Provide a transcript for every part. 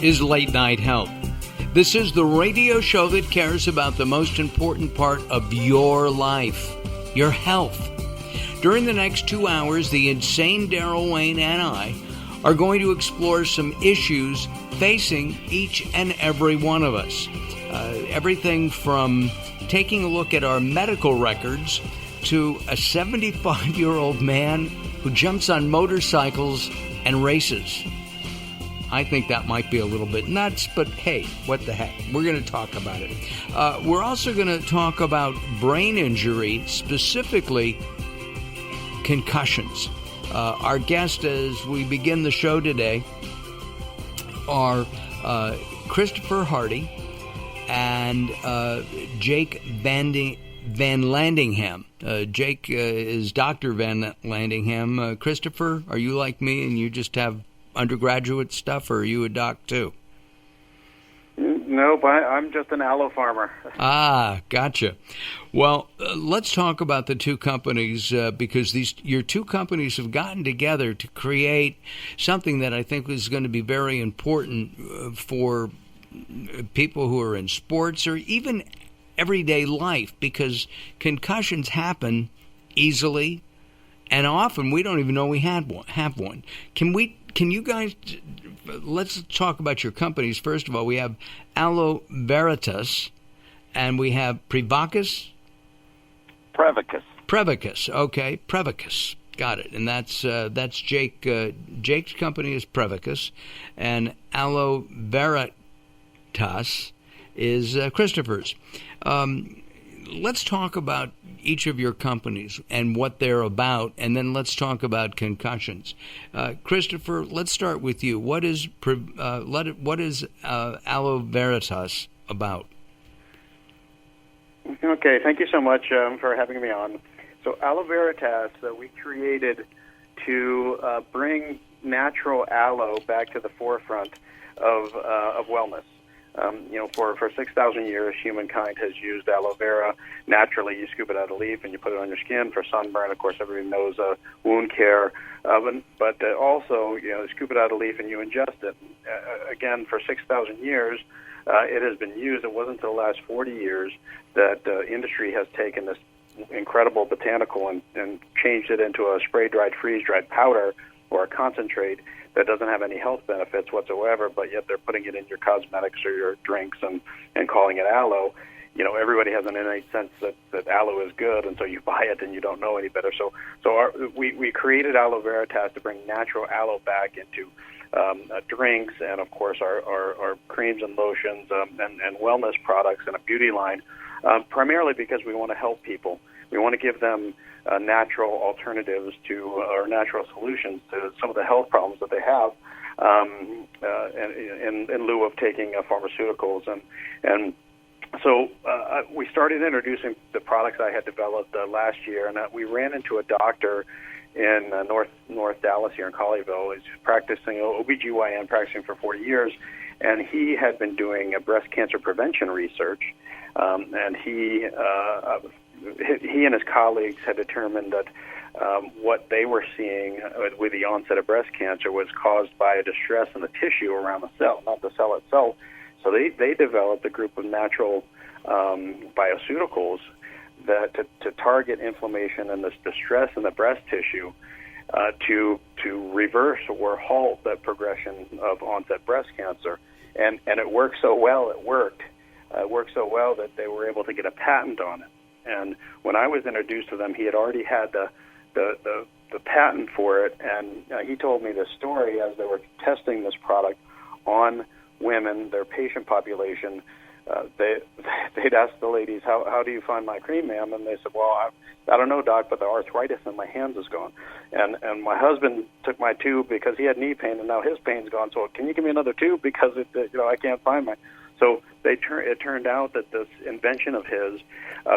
is Late Night Health. This is the radio show that cares about the most important part of your life, your health. During the next 2 hours, the insane Daryl Wayne and I are going to explore some issues facing each and every one of us. Everything from taking a look at our medical records to a 75-year-old man who jumps on motorcycles and races. I think that might be a little bit nuts, but hey, what the heck? We're going to talk about it. We're also going to talk about brain injury, specifically concussions. Our guests as we begin the show today are Christopher Hardy and Jake Van Landingham. Jake is Dr. Van Landingham. Christopher, are you like me and you just have undergraduate stuff, or are you a doc too? Nope, I'm just an aloe farmer. Ah, gotcha. Well, let's talk about the two companies because your two companies have gotten together to create something that I think is going to be very important for people who are in sports or even everyday life, because concussions happen easily and often we don't even know we have one. Can you guys, let's talk about your companies. First of all, we have Aloe Veritas, and we have Prevacus? Prevacus, okay, Prevacus. Got it. And that's Jake. Jake's company is Prevacus, and Aloe Veritas is Christopher's. Let's talk about each of your companies and what they're about, and then let's talk about concussions. Christopher, let's start with you. What is Aloe Veritas about? Okay, thank you so much for having me on. So Aloe Veritas, we created to bring natural aloe back to the forefront of wellness. For 6,000 years, humankind has used aloe vera naturally. You scoop it out of a leaf and you put it on your skin for sunburn. Of course, everybody knows wound care. But also, scoop it out of a leaf and you ingest it. Again, for 6,000 years, it has been used. It wasn't until the last 40 years that industry has taken this incredible botanical and changed it into a spray-dried, freeze-dried powder or a concentrate that doesn't have any health benefits whatsoever, but yet they're putting it in your cosmetics or your drinks and calling it aloe. Everybody has an innate sense that aloe is good, and so you buy it and you don't know any better. So we created Aloe Veritas to bring natural aloe back into drinks and, of course, our creams and lotions and wellness products and a beauty line, primarily because we want to help people. We want to give them natural alternatives to or natural solutions to some of the health problems that they have, in lieu of taking pharmaceuticals. And so we started introducing the products I had developed last year, and we ran into a doctor in North Dallas here in Colleyville. He's practicing OBGYN, practicing for 40 years, and he had been doing breast cancer prevention research, and he and his colleagues had determined that what they were seeing with the onset of breast cancer was caused by a distress in the tissue around the cell, not the cell itself. So they developed a group of natural bioceuticals that to target inflammation and this distress in the breast tissue to reverse or halt that progression of onset breast cancer. And it worked so well. It worked so well that they were able to get a patent on it. And when I was introduced to them, he had already had the patent for it, and he told me this story as they were testing this product on women, their patient population. They'd ask the ladies, how do you find my cream, ma'am? And they said, well, I don't know, doc, but the arthritis in my hands is gone. And my husband took my tube because he had knee pain, and now his pain's gone. So can you give me another tube because I can't find mine? So it turned out that this invention of his,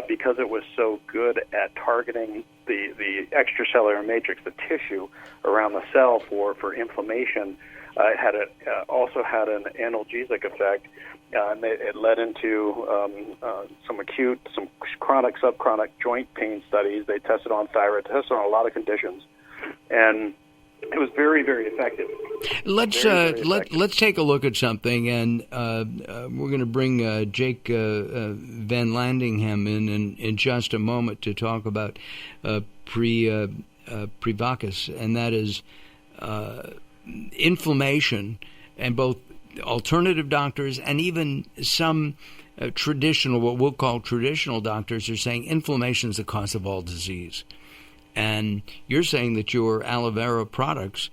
because it was so good at targeting the extracellular matrix, the tissue around the cell for inflammation, it also had an analgesic effect. And it led into some acute, some chronic, subchronic joint pain studies. They tested on thyroid, tested on a lot of conditions. And it was very, very effective. Let's take a look at something, and we're going to bring Jake Van Landingham in just a moment to talk about Prevacus, and that is inflammation, and both alternative doctors and even some traditional, what we'll call traditional doctors, are saying inflammation is the cause of all disease. And you're saying that your aloe vera products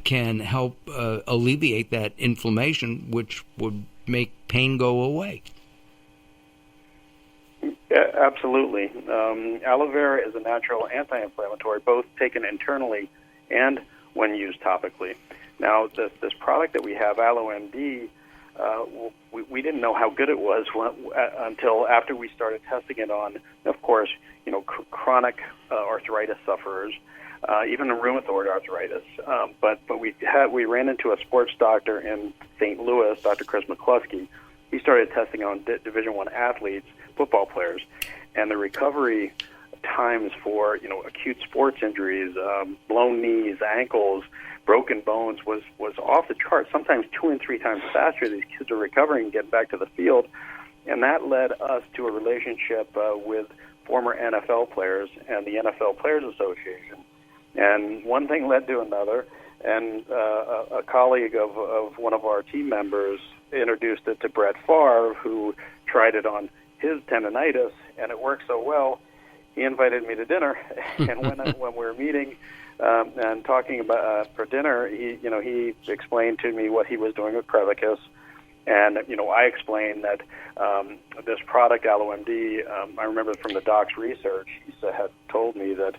can help alleviate that inflammation, which would make pain go away. Yeah, absolutely. Aloe vera is a natural anti-inflammatory, both taken internally and when used topically. Now, this product that we have, Aloe MD, we didn't know how good it was until after we started testing it on, of course, chronic arthritis sufferers, even rheumatoid arthritis. But we ran into a sports doctor in St. Louis, Dr. Chris McCluskey. He started testing on Division I athletes, football players, and the recovery times for acute sports injuries, blown knees, ankles, broken bones was off the charts. Sometimes 2 and 3 times faster these kids are recovering and getting back to the field, and that led us to a relationship with former NFL players and the NFL Players Association. And one thing led to another, and a colleague of one of our team members introduced it to Brett Favre, who tried it on his tendonitis, and it worked so well, he invited me to dinner. And when we were meeting and talking about for dinner, he explained to me what he was doing with Prevacus. And, I explained that this product, Aloe MD, I remember from the doc's research, he had told me that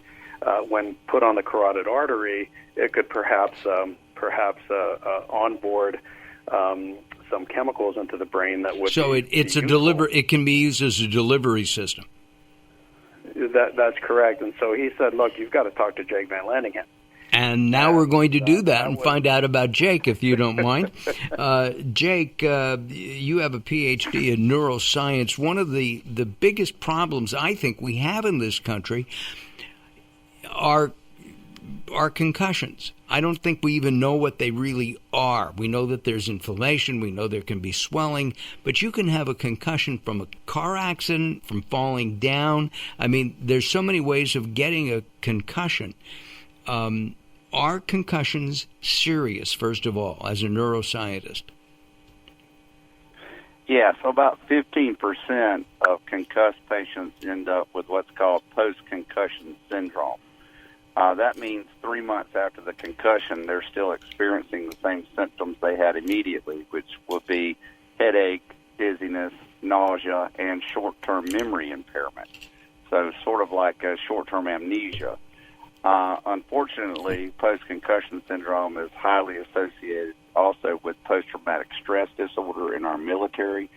when put on the carotid artery, it could perhaps onboard some chemicals into the brain that would. So it can be used as a delivery system. That's correct. And so he said, "Look, you've got to talk to Jake Van Landingham." And now we're going to do that and find out about Jake, if you don't mind. Jake, you have a PhD in neuroscience. One of the biggest problems I think we have in this country are concussions. I don't think we even know what they really are. We know that there's inflammation. We know there can be swelling. But you can have a concussion from a car accident, from falling down. I mean, there's so many ways of getting a concussion. Are concussions serious, first of all, as a neuroscientist? Yeah, so about 15% of concussed patients end up with what's called Postconcussion Syndrome. That means 3 months after the concussion, they're still experiencing the same symptoms they had immediately, which would be headache, dizziness, nausea, and short-term memory impairment. So sort of like a short-term amnesia. Unfortunately, post-concussion syndrome is highly associated also with post-traumatic stress disorder in our military.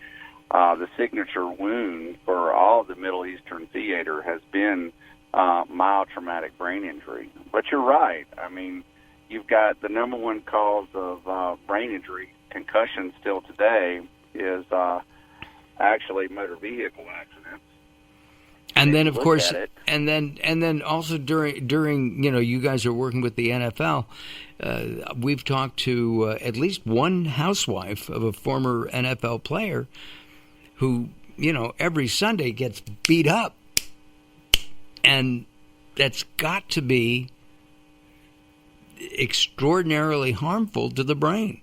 The signature wound for all of the Middle Eastern theater has been mild traumatic brain injury. But you're right. I mean, you've got the number one cause of brain injury, concussion still today, is actually motor vehicle accidents. And then, of course, and then also during you guys are working with the NFL. We've talked to at least one housewife of a former NFL player who, every Sunday gets beat up, and that's got to be extraordinarily harmful to the brain.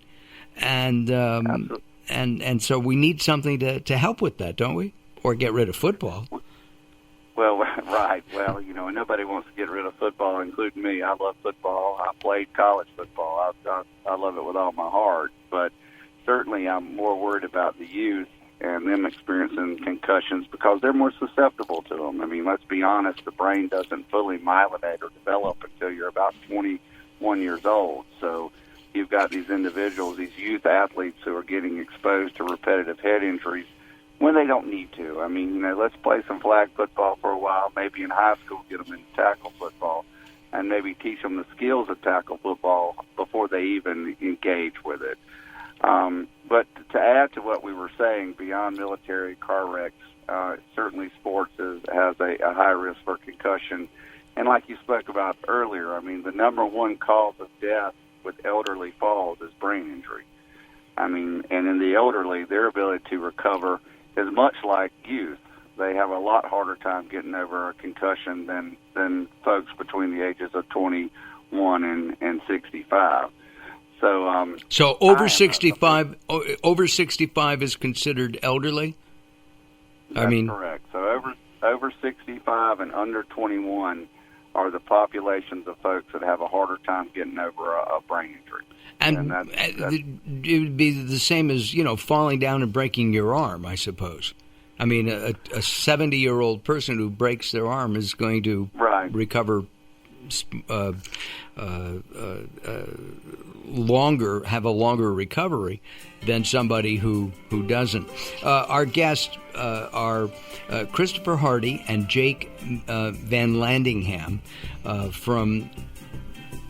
And and so we need something to help with that, don't we? Or get rid of football. Well, right. Well, nobody wants to get rid of football, including me. I love football. I played college football. I love it with all my heart. But certainly I'm more worried about the youth and them experiencing concussions because they're more susceptible to them. I mean, let's be honest, the brain doesn't fully myelinate or develop until you're about 21 years old. So you've got these individuals, these youth athletes who are getting exposed to repetitive head injuries when they don't need to. I mean, let's play some flag football for a while, maybe in high school get them into tackle football, and maybe teach them the skills of tackle football before they even engage with it. But to add to what we were saying, beyond military car wrecks, certainly sports has a high risk for concussion. And like you spoke about earlier, I mean, the number one cause of death with elderly falls is brain injury. I mean, and in the elderly, their ability to recover is much like youth. They have a lot harder time getting over a concussion than folks between the ages of 21 and 65. So over 65, over 65 is considered elderly? That's correct. So over 65 and under 21 are the populations of folks that have a harder time getting over a brain injury. And it would be the same as, falling down and breaking your arm, I suppose. I mean, a 70-year-old person who breaks their arm is going to recover have a longer recovery than somebody who doesn't. Our guests are Christopher Hardy and Jake Van Landingham from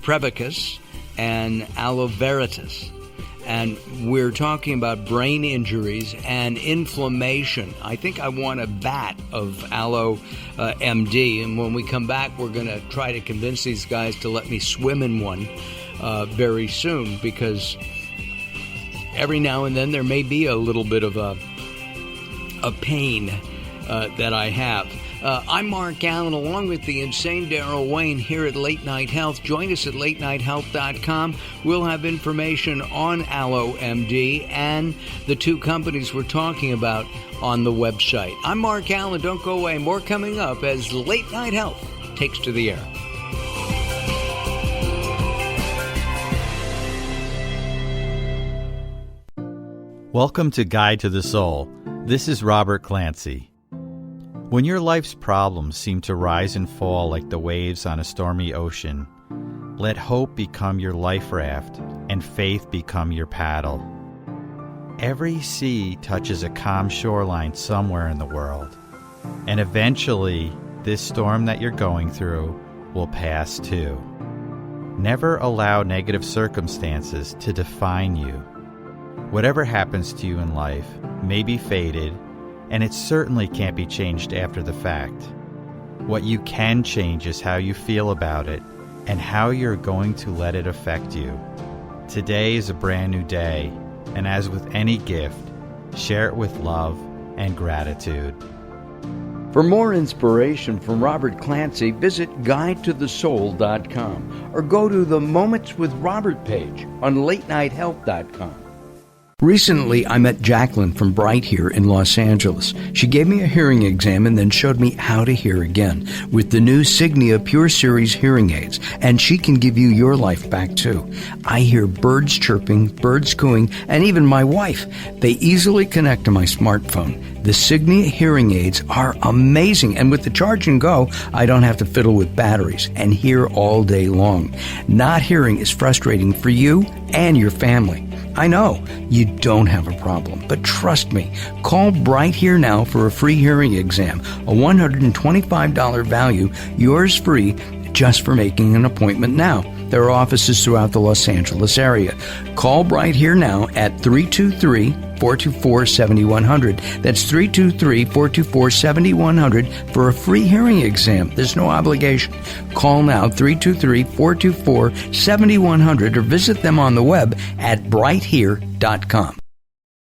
Prevacus and Aloe Veritas. And we're talking about brain injuries and inflammation. I think I want a vat of Aloe MD. And when we come back, we're going to try to convince these guys to let me swim in one very soon, because every now and then there may be a little bit of a pain that I have. I'm Mark Allen, along with the insane Daryl Wayne here at Late Night Health. Join us at latenighthealth.com. We'll have information on Aloe MD and the two companies we're talking about on the website. I'm Mark Allen. Don't go away. More coming up as Late Night Health takes to the air. Welcome to Guide to the Soul. This is Robert Clancy. When your life's problems seem to rise and fall like the waves on a stormy ocean, let hope become your life raft and faith become your paddle. Every sea touches a calm shoreline somewhere in the world, and eventually this storm that you're going through will pass too. Never allow negative circumstances to define you. Whatever happens to you in life may be fated, and it certainly can't be changed after the fact. What you can change is how you feel about it and how you're going to let it affect you. Today is a brand new day, and as with any gift, share it with love and gratitude. For more inspiration from Robert Clancy, visit guidetothesoul.com or go to the Moments with Robert page on latenighthealth.com. Recently, I met Jacqueline from Bright here in Los Angeles. She gave me a hearing exam and then showed me how to hear again with the new Signia Pure Series hearing aids, and she can give you your life back too. I hear birds chirping, birds cooing, and even my wife. They easily connect to my smartphone. The Signia hearing aids are amazing, and with the charge and go, I don't have to fiddle with batteries and hear all day long. Not hearing is frustrating for you and your family. I know you don't have a problem, but trust me, call Bright Here now for a free hearing exam, a $125 value, yours free, just for making an appointment now. There are offices throughout the Los Angeles area. Call Bright Here now at 323-424-7100. That's 323-424-7100 for a free hearing exam. There's no obligation. Call now, 323-424-7100, or visit them on the web at brighthere.com.